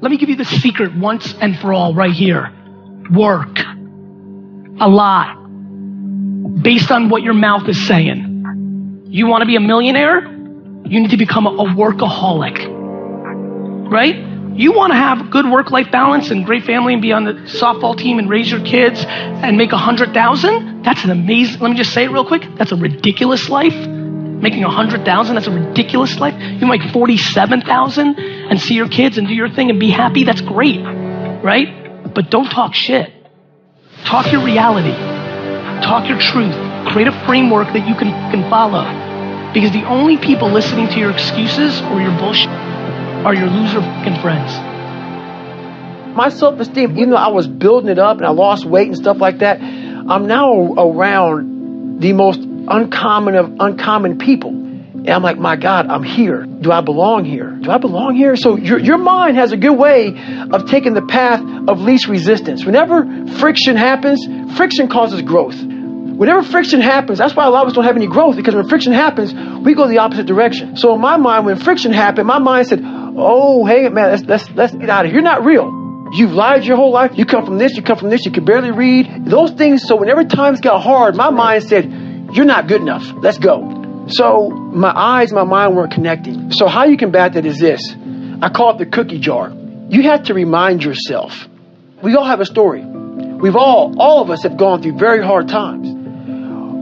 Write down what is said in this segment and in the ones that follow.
Let me give you the secret once and for all right here. Work. A lot. Based on what your mouth is saying. You want to be a millionaire? You need to become a workaholic. Right? You want to have good work-life balance and great family and be on the softball team and raise your kids and make $100,000? That's an amazing, let me just say it real quick. That's a ridiculous life. Making $100,000, that's a ridiculous life. You make $47,000 and see your kids and do your thing and be happy. That's great, right? But don't talk shit. Talk your reality. Talk your truth. Create a framework that you can follow. Because the only people listening to your excuses or your bullshit are your loser fucking friends. My self-esteem, even though I was building it up and I lost weight and stuff like that, I'm now around the most uncommon of uncommon people. And I'm like, my God, I'm here. Do I belong here? Do I belong here? So your mind has a good way of taking the path of least resistance. Whenever friction happens, friction causes growth. Whenever friction happens, that's why a lot of us don't have any growth, because when friction happens, we go the opposite direction. So in my mind, when friction happened, my mind said, oh, hey, man, let's get out of here. You're not real. You've lied your whole life. You come from this, you come from this, you can barely read. Those things, so whenever times got hard, my mind said, you're not good enough. Let's go. So my eyes, my mind weren't connecting. So how you combat that is this. I call it the cookie jar. You have to remind yourself. We all have a story. We've all of us have gone through very hard times.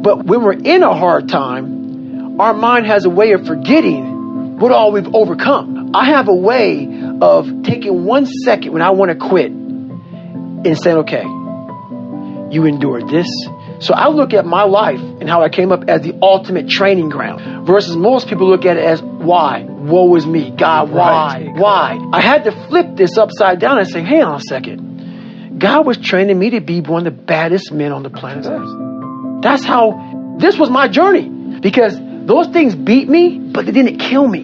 But when we're in a hard time, our mind has a way of forgetting what all we've overcome. I have a way of taking 1 second when I want to quit and saying, okay, you endured this. So I look at my life and how I came up as the ultimate training ground versus most people look at it as why? Woe is me. God, why? Right. Why? I had to flip this upside down and say, hang on a second. God was training me to be one of the baddest men on the planet Earth. That's how this was my journey, because those things beat me, but they didn't kill me.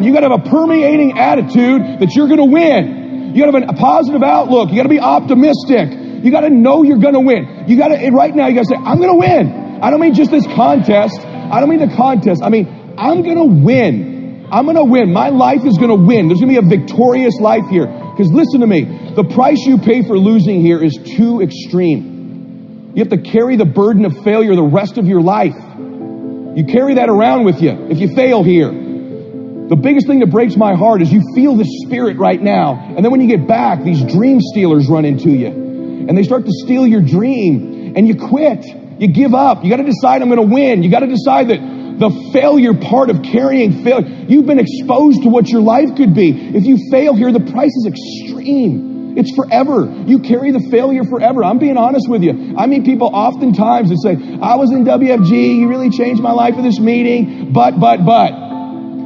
You got to have a permeating attitude that you're going to win. You got to have a positive outlook. You got to be optimistic. You got to know you're going to win. You got to, right now, you got to say, I'm going to win. I don't mean just this contest. I don't mean the contest. I mean, I'm going to win. I'm going to win. My life is going to win. There's going to be a victorious life here. Because listen to me, the price you pay for losing here is too extreme. You have to carry the burden of failure the rest of your life. You carry that around with you if you fail here. The biggest thing that breaks my heart is you feel the spirit right now. And then when you get back, these dream stealers run into you. And they start to steal your dream. And you quit. You give up. You got to decide I'm going to win. You got to decide that the failure part of carrying failure, you've been exposed to what your life could be. If you fail here, the price is extreme. It's forever. You carry the failure forever. I'm being honest with you. I meet people oftentimes that say, I was in WFG. You really changed my life at this meeting. But.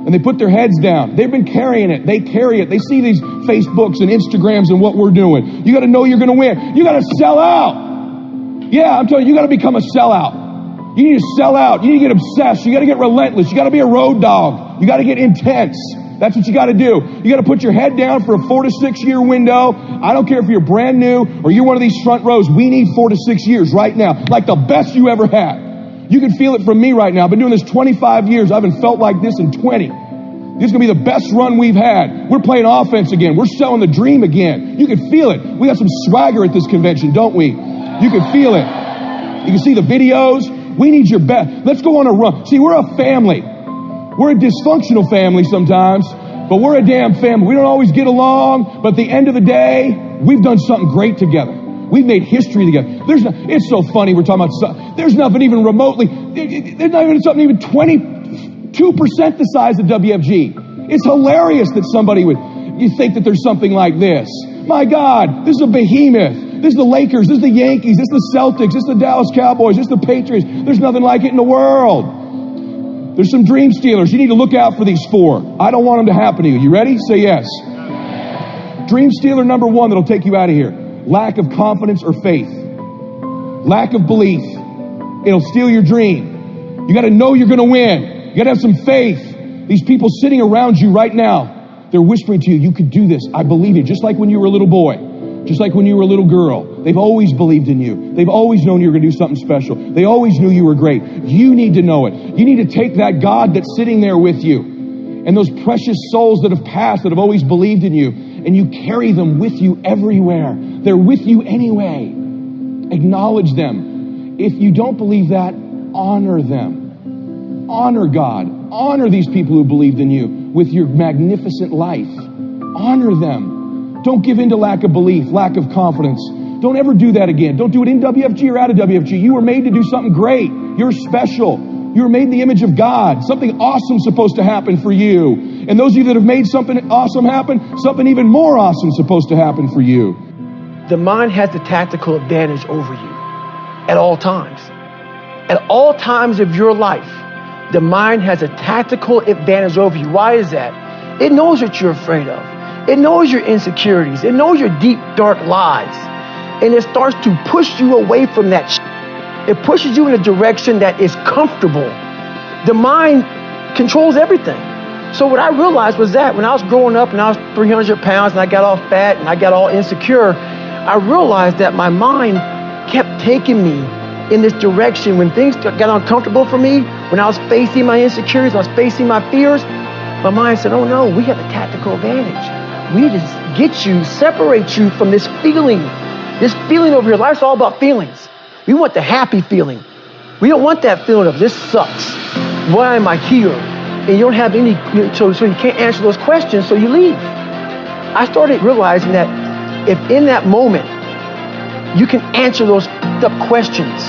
And they put their heads down. They've been carrying it. They carry it. They see these Facebooks and Instagrams and what we're doing. You got to know you're going to win. You got to sell out. Yeah, I'm telling you, you got to become a sellout. You need to sell out. You need to get obsessed. You got to get relentless. You got to be a road dog. You got to get intense. That's what you got to do. You got to put your head down for a 4 to 6 year window. I don't care if you're brand new or you're one of these front rows. We need 4 to 6 years right now, like the best you ever had. You can feel it from me right now. I've been doing this 25 years. I haven't felt like this in 20. This is going to be the best run we've had. We're playing offense again. We're selling the dream again. You can feel it. We got some swagger at this convention, don't we? You can feel it. You can see the videos. We need your best. Let's go on a run. See, we're a family. We're a dysfunctional family sometimes, but we're a damn family. We don't always get along, but at the end of the day, we've done something great together. We've made history together. It's so funny we're talking about, there's nothing even remotely, there's not even something even 22% the size of WFG. It's hilarious that somebody you think that there's something like this. My God, this is a behemoth. This is the Lakers, this is the Yankees, this is the Celtics, this is the Dallas Cowboys, this is the Patriots. There's nothing like it in the world. There's some dream stealers. You need to look out for these 4. I don't want them to happen to you. You ready? Say yes. Dream stealer number 1 that'll take you out of here. Lack of confidence or faith. Lack of belief. It'll steal your dream. You got to know you're going to win. You got to have some faith. These people sitting around you right now, they're whispering to you, you could do this. I believe you. Just like when you were a little boy. Just like when you were a little girl. They've always believed in you. They've always known you were going to do something special. They always knew you were great. You need to know it. You need to take that God that's sitting there with you and those precious souls that have passed, that have always believed in you, and you carry them with you everywhere. They're with you anyway. Acknowledge them. If you don't believe that, honor them. Honor God. Honor these people who believed in you with your magnificent life. Honor them. Don't give in to lack of belief, lack of confidence. Don't ever do that again. Don't do it in WFG or out of WFG. You were made to do something great. You're special. You were made in the image of God. Something awesome is supposed to happen for you. And those of you that have made something awesome happen, something even more awesome is supposed to happen for you. The mind has the tactical advantage over you at all times. At all times of your life, the mind has a tactical advantage over you. Why is that? It knows what you're afraid of. It knows your insecurities. It knows your deep, dark lies. And it starts to push you away from that shit. It pushes you in a direction that is comfortable. The mind controls everything. So what I realized was that when I was growing up and I was 300 pounds and I got all fat and I got all insecure, I realized that my mind kept taking me in this direction. When things got uncomfortable for me, when I was facing my insecurities, I was facing my fears, my mind said, oh no, we have a tactical advantage. We just get you, separate you from this feeling over your life. It's all about feelings. We want the happy feeling. We don't want that feeling of this sucks. Why am I here? And you don't have any, so you can't answer those questions, so you leave. I started realizing that if in that moment you can answer those questions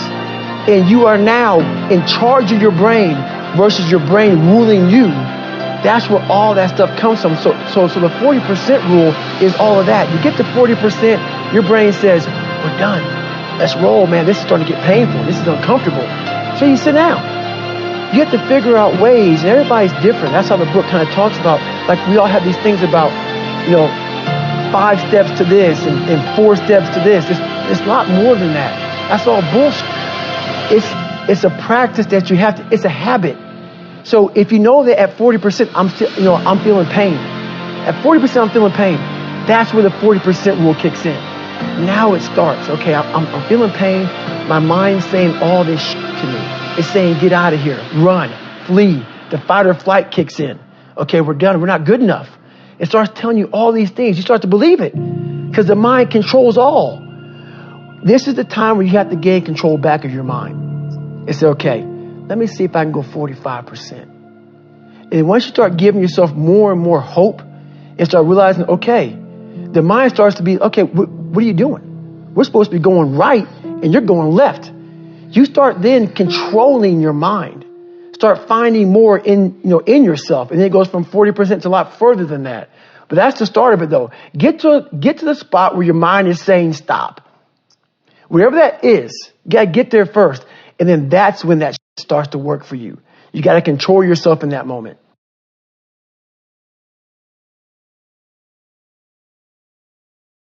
and you are now in charge of your brain versus your brain ruling you, that's where all that stuff comes from. So the 40% rule is all of that. You get to 40%, your brain says, we're done. Let's roll, man. This is starting to get painful. This is uncomfortable. So you sit down. You have to figure out ways, and everybody's different. That's how the book kind of talks about, like we all have these things about, 5 steps to this and 4 steps to this. It's a lot more than that. That's all bullshit. It's a practice that you have to, it's a habit. So if you know that at 40%, I'm feeling pain. At 40%, I'm feeling pain. That's where the 40% rule kicks in. Now it starts. Okay, I'm feeling pain. My mind's saying all this shit to me. It's saying, get out of here, run, flee. The fight or flight kicks in. Okay, we're done. We're not good enough. It starts telling you all these things. You start to believe it because the mind controls all. This is the time where you have to gain control back of your mind. It's okay. Let me see if I can go 45%. And once you start giving yourself more and more hope and start realizing, okay, the mind starts to be, okay, what are you doing? We're supposed to be going right and you're going left. You start then controlling your mind. Start finding more in yourself. And then it goes from 40% to a lot further than that. But that's the start of it though. Get to the spot where your mind is saying stop. Wherever that is, you got to get there first. And then that's when that starts to work for you. You got to control yourself in that moment.